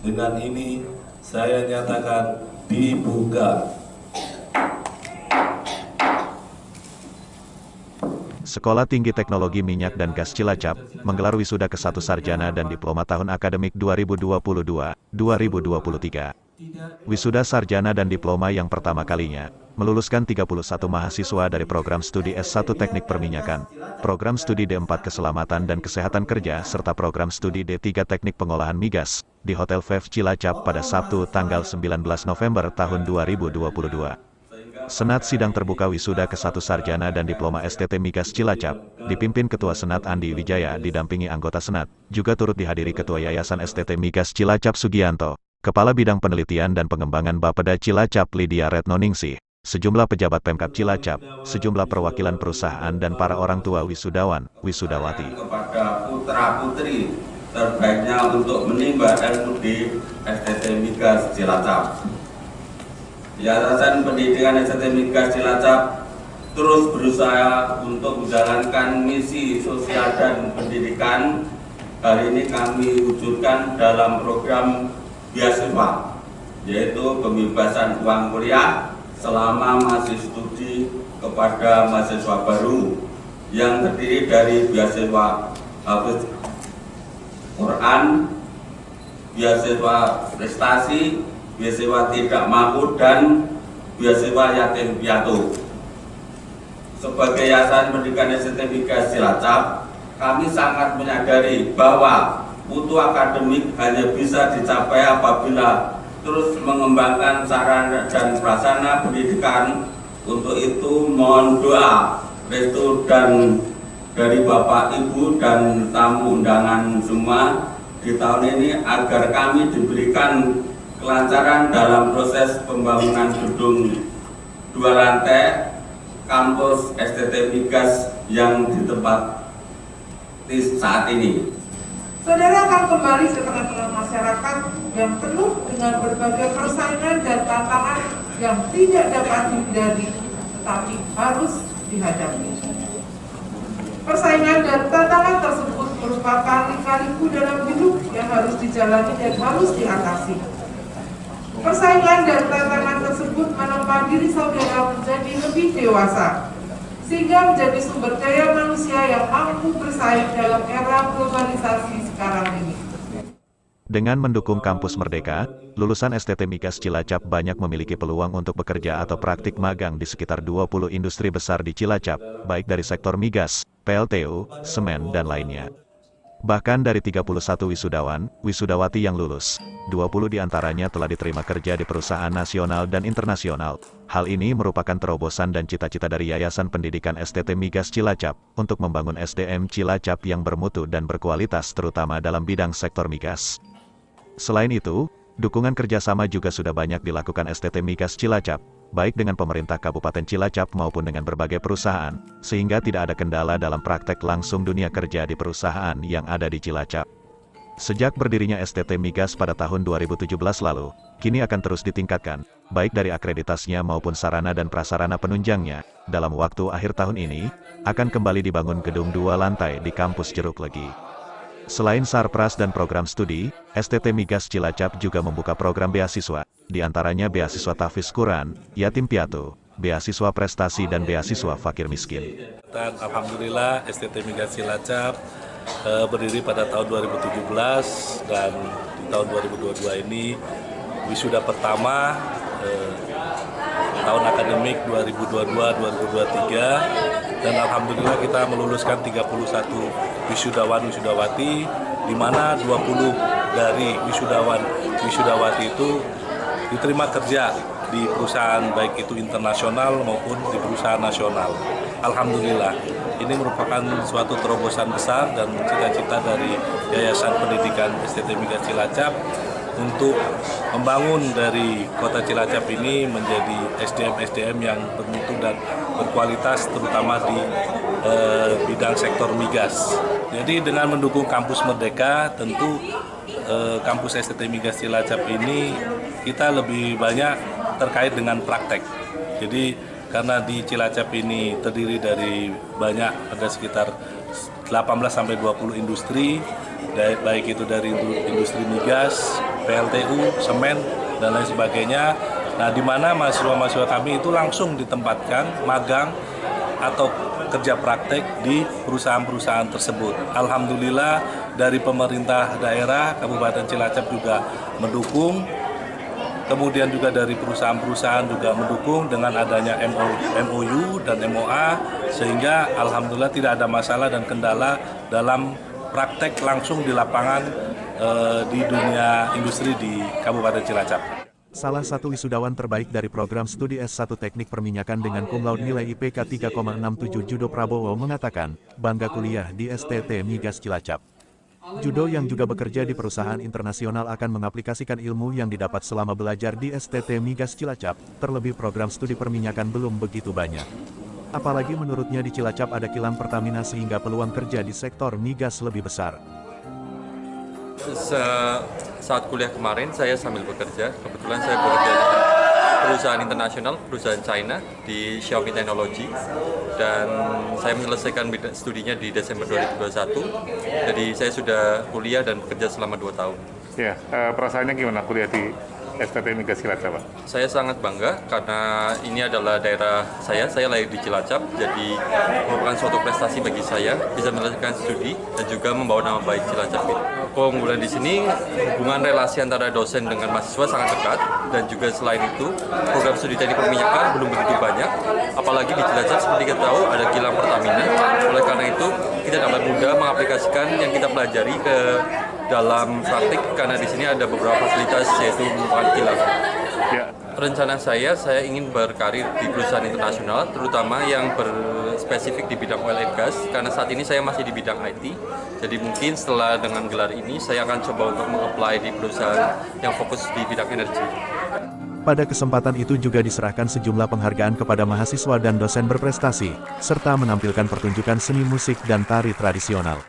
Dengan ini saya nyatakan dibuka. Sekolah Tinggi Teknologi Minyak dan Gas Cilacap menggelar wisuda ke-1 sarjana dan diploma tahun akademik 2022-2023. Wisuda sarjana dan diploma yang pertama kalinya meluluskan 31 mahasiswa dari program studi S1 Teknik Perminyakan, program studi D4 Keselamatan dan Kesehatan Kerja serta program studi D3 Teknik Pengolahan Migas di Hotel Vev Cilacap pada Sabtu tanggal 19 November tahun 2022. Senat Sidang Terbuka Wisuda ke-1 Sarjana dan Diploma STT Migas Cilacap, dipimpin Ketua Senat Andi Wijaya didampingi anggota Senat, juga turut dihadiri Ketua Yayasan STT Migas Cilacap Sugianto, Kepala Bidang Penelitian dan Pengembangan Bapeda Cilacap Lydia Retnoningsih, sejumlah pejabat Pemkab Cilacap, sejumlah perwakilan perusahaan dan para orang tua wisudawan, wisudawati. Kepada putra-putri terbaiknya untuk menimba ilmu di STT Migas Cilacap. Yayasan Pendidikan STT Migas Cilacap terus berusaha untuk menjalankan misi sosial dan pendidikan. Hari ini kami wujudkan dalam program beasiswa, yaitu pembebasan uang kuliah selama masih studi kepada mahasiswa baru yang terdiri dari beasiswa Hafiz Quran, beasiswa prestasi, beasiswa tidak mampu, dan beasiswa yatim piatu. Sebagai Yayasan Pendidikan STT Migas Cilacap, kami sangat menyadari bahwa mutu akademik hanya bisa dicapai apabila terus mengembangkan sarana dan prasarana pendidikan. Untuk itu mohon doa, restu dan dari Bapak, Ibu, dan tamu undangan semua di tahun ini agar kami diberikan kelancaran dalam proses pembangunan gedung 2 lantai kampus STT Migas yang ditempati saat ini. Saudara akan kembali ke tengah-tengah masyarakat yang penuh dengan berbagai persaingan dan tantangan yang tidak dapat dihindari, tetapi harus dihadapi. Persaingan dan tantangan tersebut merupakan lika-liku dalam hidup yang harus dijalani dan harus diatasi. Persaingan dan tantangan tersebut menempa diri saudara menjadi lebih dewasa, sehingga menjadi sumber daya manusia yang mampu bersaing dalam era globalisasi sekarang ini. Dengan mendukung Kampus Merdeka, lulusan STT Migas Cilacap banyak memiliki peluang untuk bekerja atau praktik magang di sekitar 20 industri besar di Cilacap, baik dari sektor migas, PLTU, semen, dan lainnya. Bahkan dari 31 wisudawan, wisudawati yang lulus, 20 diantaranya telah diterima kerja di perusahaan nasional dan internasional. Hal ini merupakan terobosan dan cita-cita dari Yayasan Pendidikan STT Migas Cilacap untuk membangun SDM Cilacap yang bermutu dan berkualitas terutama dalam bidang sektor migas. Selain itu, dukungan kerjasama juga sudah banyak dilakukan STT Migas Cilacap, baik dengan pemerintah Kabupaten Cilacap maupun dengan berbagai perusahaan, sehingga tidak ada kendala dalam praktek langsung dunia kerja di perusahaan yang ada di Cilacap. Sejak berdirinya STT Migas pada tahun 2017 lalu, kini akan terus ditingkatkan, baik dari akreditasnya maupun sarana dan prasarana penunjangnya. Dalam waktu akhir tahun ini, akan kembali dibangun gedung 2 lantai di kampus Jeruk Legi. Selain sarpras dan program studi, STT Migas Cilacap juga membuka program beasiswa, di antaranya beasiswa tahfiz Quran, yatim piatu, beasiswa prestasi dan beasiswa fakir miskin. Dan alhamdulillah STT Migas Cilacap berdiri pada tahun 2017 dan di tahun 2022 ini wisuda pertama tahun akademik 2022-2023, dan alhamdulillah kita meluluskan 31 wisudawan-wisudawati, di mana 20 dari wisudawan-wisudawati itu diterima kerja di perusahaan baik itu internasional maupun di perusahaan nasional. Alhamdulillah, ini merupakan suatu terobosan besar dan cita-cita dari Yayasan Pendidikan STT Migas Cilacap untuk membangun dari kota Cilacap ini menjadi SDM-SDM yang bermutu dan berkualitas terutama di bidang sektor migas. Jadi dengan mendukung Kampus Merdeka, tentu kampus STT Migas Cilacap ini kita lebih banyak terkait dengan praktek. Jadi karena di Cilacap ini terdiri dari banyak, ada sekitar 18-20 industri, baik itu dari industri migas, PLTU, semen, dan lain sebagainya. Nah, di mana mahasiswa-mahasiswa kami itu langsung ditempatkan magang atau kerja praktek di perusahaan-perusahaan tersebut. Alhamdulillah dari pemerintah daerah Kabupaten Cilacap juga mendukung, kemudian juga dari perusahaan-perusahaan juga mendukung dengan adanya MOU dan MOA, sehingga alhamdulillah tidak ada masalah dan kendala dalam praktek langsung di lapangan di dunia industri di Kabupaten Cilacap. Salah satu wisudawan terbaik dari program studi S1 Teknik Perminyakan dengan cum laude nilai IPK 3,67 Judo Prabowo mengatakan, bangga kuliah di STT Migas Cilacap. Judo yang juga bekerja di perusahaan internasional akan mengaplikasikan ilmu yang didapat selama belajar di STT Migas Cilacap, terlebih program studi perminyakan belum begitu banyak. Apalagi menurutnya di Cilacap ada kilang Pertamina sehingga peluang kerja di sektor migas lebih besar. Saat kuliah kemarin saya sambil bekerja, kebetulan saya bekerja di perusahaan internasional, perusahaan China di Xiaomi Technology, dan saya menyelesaikan studinya di Desember 2021. Jadi saya sudah kuliah dan bekerja selama 2 tahun. Ya, perasaannya gimana kuliah di STT Migas Cilacap, Pak? Saya sangat bangga karena ini adalah daerah saya lahir di Cilacap, jadi merupakan suatu prestasi bagi saya bisa menyelesaikan studi dan juga membawa nama baik Cilacap ini. Keunggulan di sini, hubungan relasi antara dosen dengan mahasiswa sangat dekat, dan juga selain itu program studi teknik perminyakan belum begitu banyak, apalagi di Cilacap seperti kita tahu ada kilang Pertamina. Oleh karena itu kita dapat mudah mengaplikasikan yang kita pelajari ke dalam praktik karena di sini ada beberapa fasilitas yaitu merupakan kilang. Ya. Rencana saya ingin berkarir di perusahaan internasional, terutama yang berspesifik di bidang oil and gas, karena saat ini saya masih di bidang IT. Jadi mungkin setelah dengan gelar ini, saya akan coba untuk meng-apply di perusahaan yang fokus di bidang energi. Pada kesempatan itu juga diserahkan sejumlah penghargaan kepada mahasiswa dan dosen berprestasi, serta menampilkan pertunjukan seni musik dan tari tradisional.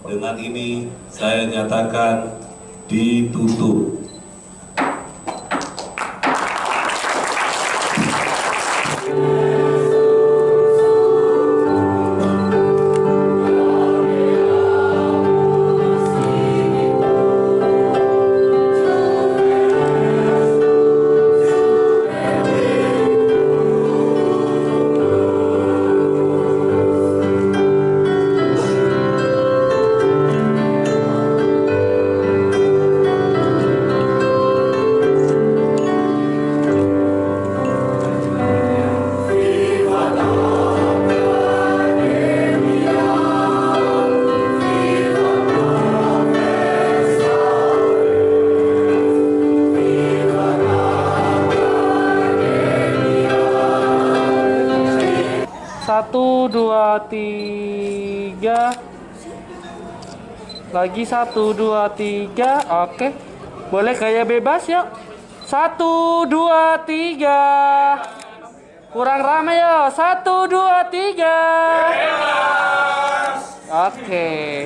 Dengan ini saya nyatakan ditutup. Satu, dua, tiga. Lagi 1, 2, 3. Oke. Boleh gaya bebas ya. 1, 2, 3. Kurang rame ya. 1, 2, 3. Oke.